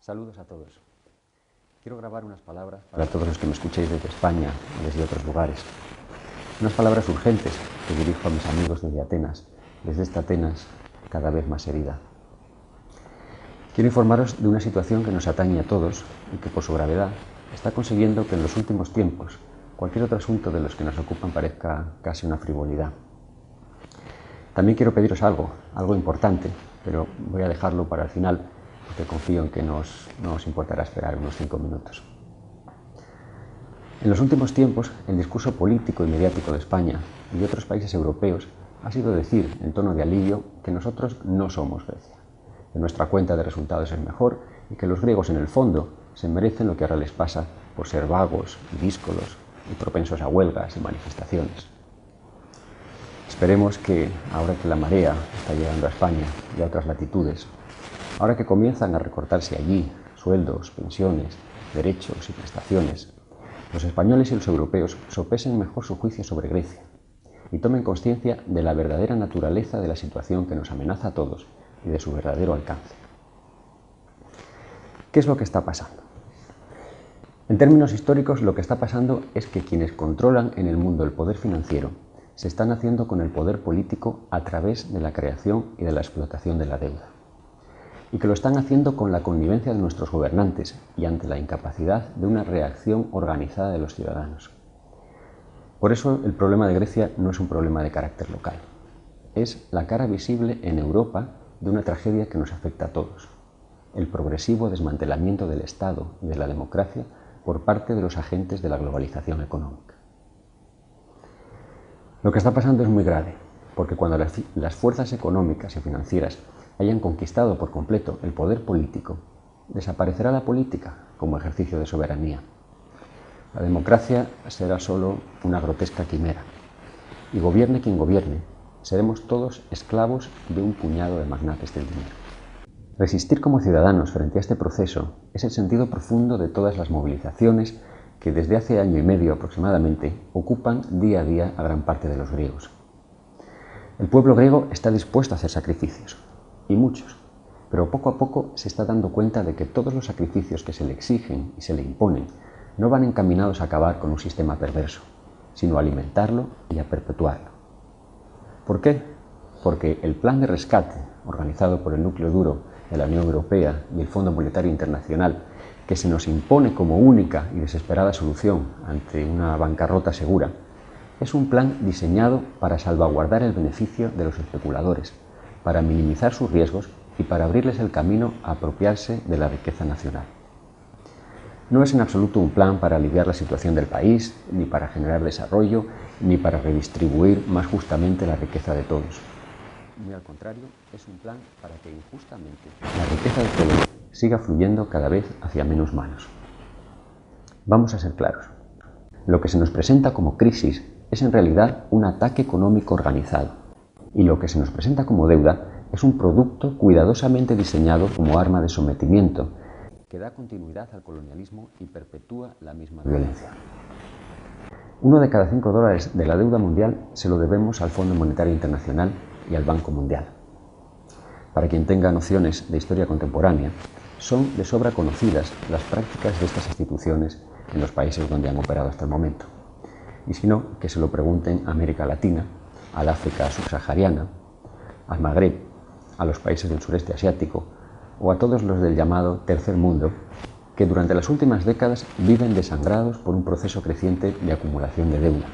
Saludos a todos. Quiero grabar unas palabras para todos los que me escuchéis desde España y desde otros lugares. Unas palabras urgentes que dirijo a mis amigos desde Atenas, desde esta Atenas cada vez más herida. Quiero informaros de una situación que nos atañe a todos y que por su gravedad está consiguiendo que en los últimos tiempos cualquier otro asunto de los que nos ocupan parezca casi una frivolidad. También quiero pediros algo importante, pero voy a dejarlo para el final, porque confío en que no os importará esperar unos 5 minutos. En los últimos tiempos, el discurso político y mediático de España y de otros países europeos ha sido decir, en tono de alivio, que nosotros no somos Grecia, que nuestra cuenta de resultados es mejor y que los griegos, en el fondo, se merecen lo que ahora les pasa por ser vagos y díscolos y propensos a huelgas y manifestaciones. Esperemos que, ahora que la marea está llegando a España y a otras latitudes, ahora que comienzan a recortarse allí sueldos, pensiones, derechos y prestaciones, los españoles y los europeos sopesen mejor su juicio sobre Grecia y tomen conciencia de la verdadera naturaleza de la situación que nos amenaza a todos y de su verdadero alcance. ¿Qué es lo que está pasando? En términos históricos, lo que está pasando es que quienes controlan en el mundo el poder financiero se están haciendo con el poder político a través de la creación y de la explotación de la deuda. Y que lo están haciendo con la connivencia de nuestros gobernantes y ante la incapacidad de una reacción organizada de los ciudadanos. Por eso el problema de Grecia no es un problema de carácter local. Es la cara visible en Europa de una tragedia que nos afecta a todos. El progresivo desmantelamiento del Estado y de la democracia por parte de los agentes de la globalización económica. Lo que está pasando es muy grave, porque cuando las fuerzas económicas y financieras hayan conquistado por completo el poder político, desaparecerá la política como ejercicio de soberanía. La democracia será solo una grotesca quimera, y gobierne quien gobierne, seremos todos esclavos de un puñado de magnates del dinero. Resistir como ciudadanos frente a este proceso es el sentido profundo de todas las movilizaciones que desde hace año y medio aproximadamente ocupan día a día a gran parte de los griegos. El pueblo griego está dispuesto a hacer sacrificios, y muchos, pero poco a poco se está dando cuenta de que todos los sacrificios que se le exigen y se le imponen no van encaminados a acabar con un sistema perverso, sino a alimentarlo y a perpetuarlo. ¿Por qué? Porque el plan de rescate organizado por el núcleo duro de la Unión Europea y el Fondo Monetario Internacional, que se nos impone como única y desesperada solución ante una bancarrota segura, es un plan diseñado para salvaguardar el beneficio de los especuladores, para minimizar sus riesgos y para abrirles el camino a apropiarse de la riqueza nacional. No es en absoluto un plan para aliviar la situación del país, ni para generar desarrollo, ni para redistribuir más justamente la riqueza de todos. Muy al contrario, es un plan para que injustamente la riqueza de todos siga fluyendo cada vez hacia menos manos. Vamos a ser claros. Lo que se nos presenta como crisis es en realidad un ataque económico organizado, y lo que se nos presenta como deuda es un producto cuidadosamente diseñado como arma de sometimiento que da continuidad al colonialismo y perpetúa la misma violencia. 1 de cada 5 dólares de la deuda mundial se lo debemos al Fondo Monetario Internacional y al Banco Mundial. Para quien tenga nociones de historia contemporánea, son de sobra conocidas las prácticas de estas instituciones en los países donde han operado hasta el momento. Y si no, que se lo pregunten a América Latina, al África subsahariana, al Magreb, a los países del sureste asiático o a todos los del llamado Tercer Mundo, que durante las últimas décadas viven desangrados por un proceso creciente de acumulación de deuda,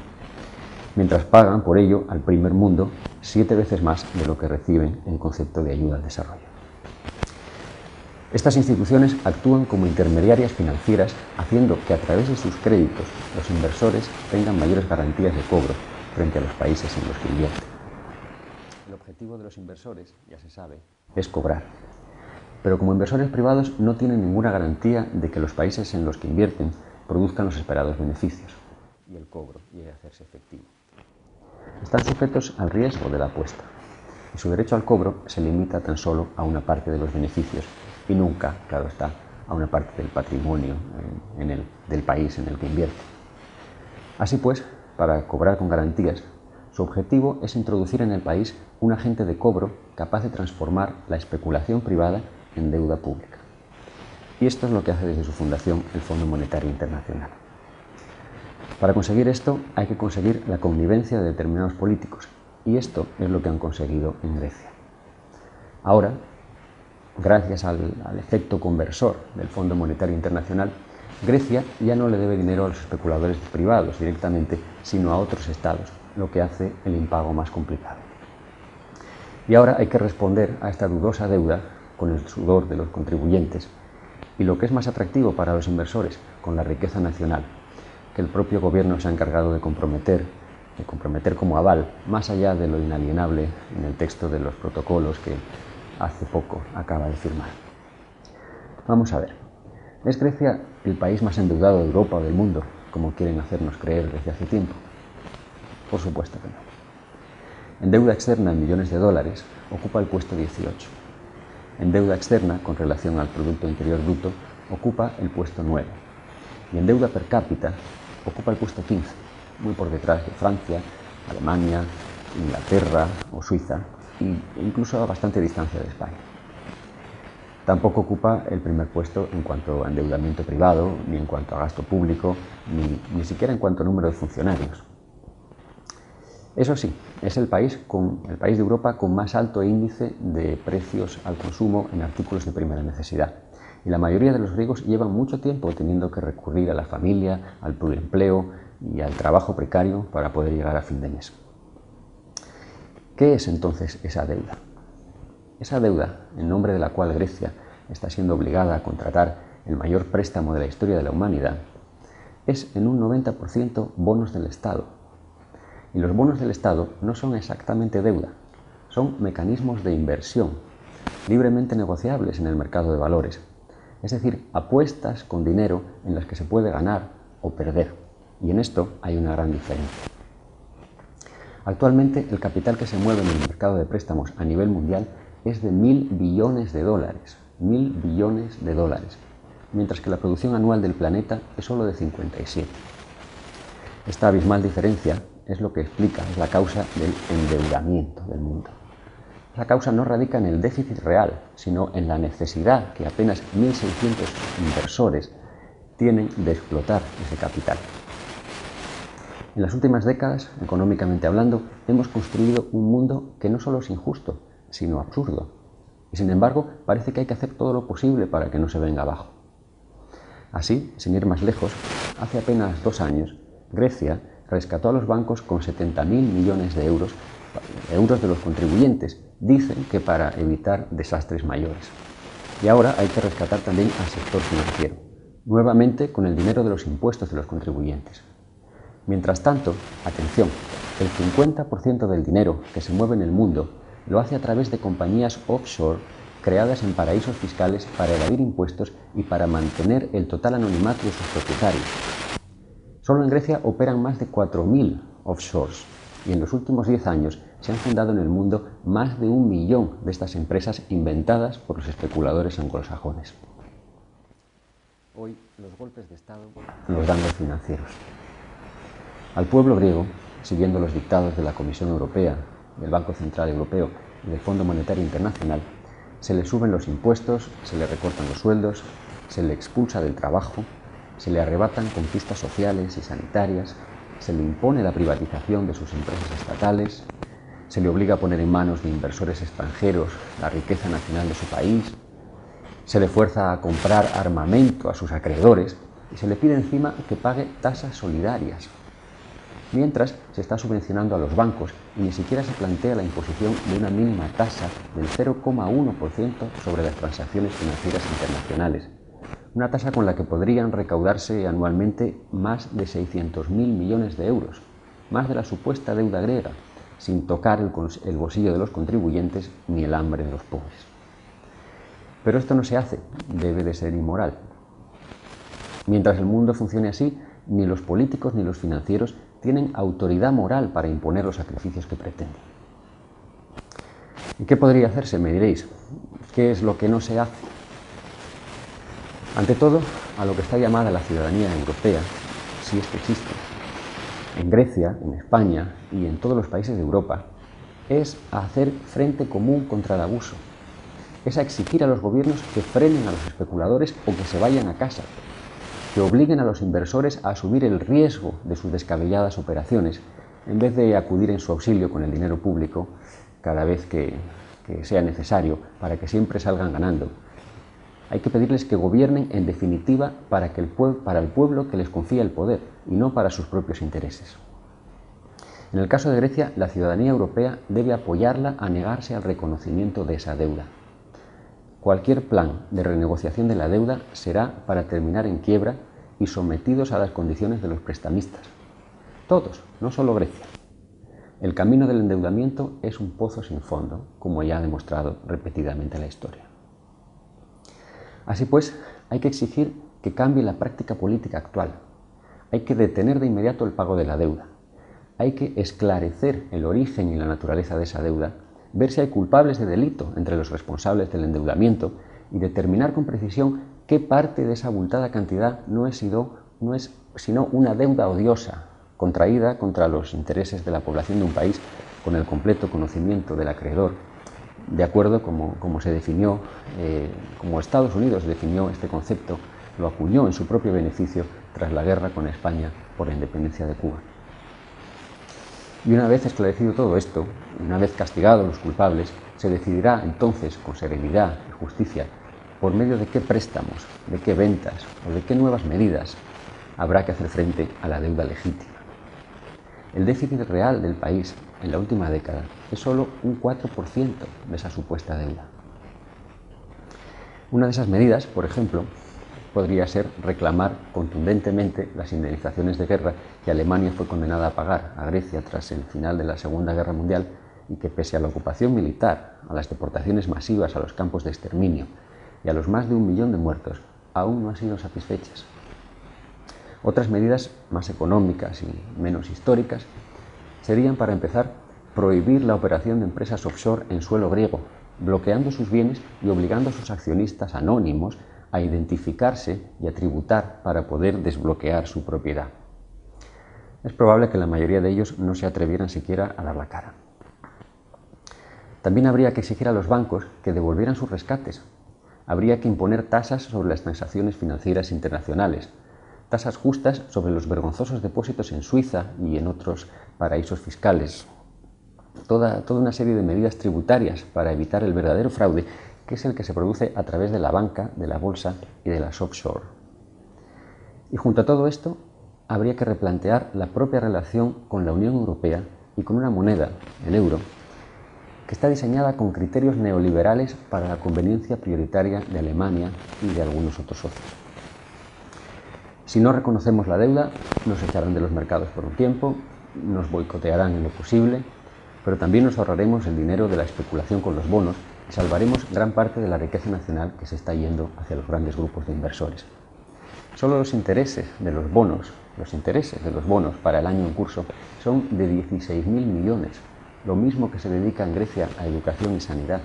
mientras pagan por ello al Primer Mundo 7 veces más de lo que reciben en concepto de ayuda al desarrollo. Estas instituciones actúan como intermediarias financieras, haciendo que a través de sus créditos los inversores tengan mayores garantías de cobro frente a los países en los que invierten. El objetivo de los inversores, ya se sabe, es cobrar. Pero como inversores privados no tienen ninguna garantía de que los países en los que invierten produzcan los esperados beneficios y el cobro llegue a hacerse efectivo. Están sujetos al riesgo de la apuesta y su derecho al cobro se limita tan solo a una parte de los beneficios y nunca, claro está, a una parte del patrimonio del país en el que invierte. Así pues, para cobrar con garantías, su objetivo es introducir en el país un agente de cobro capaz de transformar la especulación privada en deuda pública. Y esto es lo que hace desde su fundación el Fondo Monetario Internacional. Para conseguir esto hay que conseguir la connivencia de determinados políticos, y esto es lo que han conseguido en Grecia. Ahora, gracias al efecto conversor del Fondo Monetario Internacional, Grecia ya no le debe dinero a los especuladores privados directamente, sino a otros estados, lo que hace el impago más complicado. Y ahora hay que responder a esta dudosa deuda con el sudor de los contribuyentes y, lo que es más atractivo para los inversores, con la riqueza nacional, que el propio gobierno se ha encargado de comprometer como aval, más allá de lo inalienable en el texto de los protocolos que hace poco acaba de firmar. Vamos a ver, ¿es Grecia el país más endeudado de Europa o del mundo, como quieren hacernos creer desde hace tiempo? Por supuesto que no. En deuda externa en millones de dólares ocupa el puesto 18. En deuda externa con relación al Producto Interior Bruto ocupa el puesto 9. Y en deuda per cápita ocupa el puesto 15, muy por detrás de Francia, Alemania, Inglaterra o Suiza, e incluso a bastante distancia de España. Tampoco ocupa el primer puesto en cuanto a endeudamiento privado, ni en cuanto a gasto público, ni siquiera en cuanto a número de funcionarios. Eso sí, es el país de Europa con más alto índice de precios al consumo en artículos de primera necesidad. Y la mayoría de los griegos llevan mucho tiempo teniendo que recurrir a la familia, al pluriempleo y al trabajo precario para poder llegar a fin de mes. ¿Qué es entonces esa deuda? Esa deuda, en nombre de la cual Grecia está siendo obligada a contratar el mayor préstamo de la historia de la humanidad, es en un 90% bonos del Estado. Y los bonos del Estado no son exactamente deuda, son mecanismos de inversión, libremente negociables en el mercado de valores, es decir, apuestas con dinero en las que se puede ganar o perder, y en esto hay una gran diferencia. Actualmente el capital que se mueve en el mercado de préstamos a nivel mundial es de 1.000 billones de dólares, 1.000 billones de dólares, mientras que la producción anual del planeta es solo de 57. Esta abismal diferencia es lo que explica, es la causa del endeudamiento del mundo. La causa no radica en el déficit real, sino en la necesidad que apenas 1.600 inversores tienen de explotar ese capital. En las últimas décadas, económicamente hablando, hemos construido un mundo que no solo es injusto, sino absurdo. Y sin embargo, parece que hay que hacer todo lo posible para que no se venga abajo. Así, sin ir más lejos, hace apenas 2 años, Grecia rescató a los bancos con 70.000 millones de euros de los contribuyentes, dicen que para evitar desastres mayores. Y ahora hay que rescatar también al sector financiero, nuevamente con el dinero de los impuestos de los contribuyentes. Mientras tanto, atención, el 50% del dinero que se mueve en el mundo lo hace a través de compañías offshore creadas en paraísos fiscales para evadir impuestos y para mantener el total anonimato de sus propietarios. Solo en Grecia operan más de 4.000 offshores y en los últimos 10 años se han fundado en el mundo más de 1 millón de estas empresas inventadas por los especuladores anglosajones. Hoy los golpes de Estado los dan los financieros. Al pueblo griego, siguiendo los dictados de la Comisión Europea, del Banco Central Europeo y del Fondo Monetario Internacional, se le suben los impuestos, se le recortan los sueldos, se le expulsa del trabajo, se le arrebatan conquistas sociales y sanitarias, se le impone la privatización de sus empresas estatales, se le obliga a poner en manos de inversores extranjeros la riqueza nacional de su país, se le fuerza a comprar armamento a sus acreedores y se le pide encima que pague tasas solidarias. Mientras se está subvencionando a los bancos y ni siquiera se plantea la imposición de una mínima tasa del 0,1% sobre las transacciones financieras internacionales. Una tasa con la que podrían recaudarse anualmente más de 600.000 millones de euros, más de la supuesta deuda griega, sin tocar el bolsillo de los contribuyentes ni el hambre de los pobres. Pero esto no se hace, debe de ser inmoral. Mientras el mundo funcione así, ni los políticos ni los financieros tienen autoridad moral para imponer los sacrificios que pretenden. ¿Y qué podría hacerse? Me diréis. ¿Qué es lo que no se hace? Ante todo, a lo que está llamada la ciudadanía europea, si es que existe, en Grecia, en España y en todos los países de Europa, es hacer frente común contra el abuso. es a exigir a los gobiernos que frenen a los especuladores o que se vayan a casa, que obliguen a los inversores a asumir el riesgo de sus descabelladas operaciones, en vez de acudir en su auxilio con el dinero público cada vez que sea necesario para que siempre salgan ganando. Hay que pedirles que gobiernen, en definitiva, para el pueblo que les confía el poder y no para sus propios intereses. En el caso de Grecia, la ciudadanía europea debe apoyarla a negarse al reconocimiento de esa deuda. Cualquier plan de renegociación de la deuda será para terminar en quiebra y sometidos a las condiciones de los prestamistas. Todos, no solo Grecia. El camino del endeudamiento es un pozo sin fondo, como ya ha demostrado repetidamente la historia. Así pues, hay que exigir que cambie la práctica política actual. Hay que detener de inmediato el pago de la deuda. Hay que esclarecer el origen y la naturaleza de esa deuda, ver si hay culpables de delito entre los responsables del endeudamiento y determinar con precisión qué parte de esa abultada cantidad no es sino una deuda odiosa, contraída contra los intereses de la población de un país con el completo conocimiento del acreedor, de acuerdo como se definió, como Estados Unidos definió este concepto, lo acuñó en su propio beneficio tras la guerra con España por la independencia de Cuba. Y una vez esclarecido todo esto, una vez castigados los culpables, se decidirá entonces con serenidad y justicia por medio de qué préstamos, de qué ventas o de qué nuevas medidas habrá que hacer frente a la deuda legítima. El déficit real del país en la última década es solo un 4% de esa supuesta deuda. Una de esas medidas, por ejemplo, podría ser reclamar contundentemente las indemnizaciones de guerra que Alemania fue condenada a pagar a Grecia tras el final de la Segunda Guerra Mundial y que, pese a la ocupación militar, a las deportaciones masivas a los campos de exterminio y a los más de 1 millón de muertos, aún no han sido satisfechas. Otras medidas más económicas y menos históricas serían, para empezar, prohibir la operación de empresas offshore en suelo griego, bloqueando sus bienes y obligando a sus accionistas anónimos a identificarse y a tributar para poder desbloquear su propiedad. Es probable que la mayoría de ellos no se atrevieran siquiera a dar la cara. También habría que exigir a los bancos que devolvieran sus rescates. Habría que imponer tasas sobre las transacciones financieras internacionales, tasas justas sobre los vergonzosos depósitos en Suiza y en otros paraísos fiscales. Toda una serie de medidas tributarias para evitar el verdadero fraude, que es el que se produce a través de la banca, de la bolsa y de las offshore. Y junto a todo esto, habría que replantear la propia relación con la Unión Europea y con una moneda, el euro, que está diseñada con criterios neoliberales para la conveniencia prioritaria de Alemania y de algunos otros socios. Si no reconocemos la deuda, nos echarán de los mercados por un tiempo, nos boicotearán en lo posible, pero también nos ahorraremos el dinero de la especulación con los bonos y salvaremos gran parte de la riqueza nacional que se está yendo hacia los grandes grupos de inversores. Solo los intereses de los bonos para el año en curso son de 16.000 millones, lo mismo que se dedica en Grecia a educación y sanidad.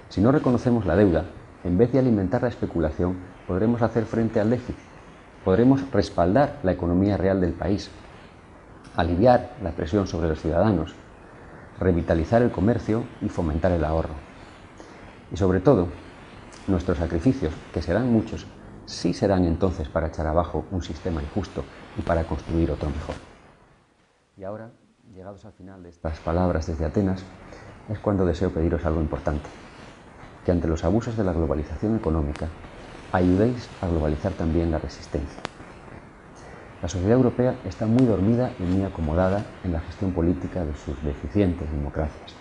Si no reconocemos la deuda, en vez de alimentar la especulación, podremos hacer frente al déficit, podremos respaldar la economía real del país, aliviar la presión sobre los ciudadanos, revitalizar el comercio y fomentar el ahorro. Y sobre todo, nuestros sacrificios, que serán muchos, sí serán entonces para echar abajo un sistema injusto y para construir otro mejor. Y ahora, llegados al final de estas palabras desde Atenas, es cuando deseo pediros algo importante: que ante los abusos de la globalización económica, ayudéis a globalizar también la resistencia. La sociedad europea está muy dormida y muy acomodada en la gestión política de sus deficientes democracias.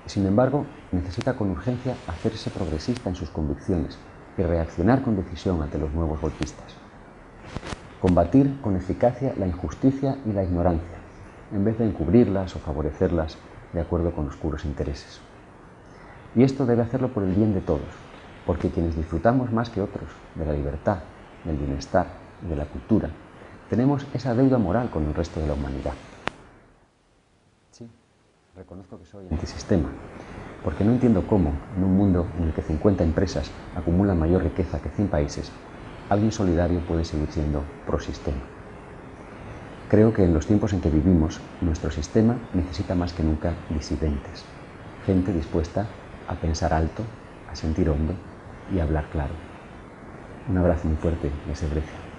Y, sin embargo, necesita con urgencia hacerse progresista en sus convicciones y reaccionar con decisión ante los nuevos golpistas. Combatir con eficacia la injusticia y la ignorancia, en vez de encubrirlas o favorecerlas de acuerdo con oscuros intereses. Y esto debe hacerlo por el bien de todos, porque quienes disfrutamos más que otros de la libertad, del bienestar y de la cultura, tenemos esa deuda moral con el resto de la humanidad. Sí, reconozco que soy antisistema, porque no entiendo cómo, en un mundo en el que 50 empresas acumulan mayor riqueza que 100 países, alguien solidario puede seguir siendo prosistema. Creo que en los tiempos en que vivimos, nuestro sistema necesita más que nunca disidentes, gente dispuesta a pensar alto, a sentir hondo y a hablar claro. Un abrazo muy fuerte desde Grecia.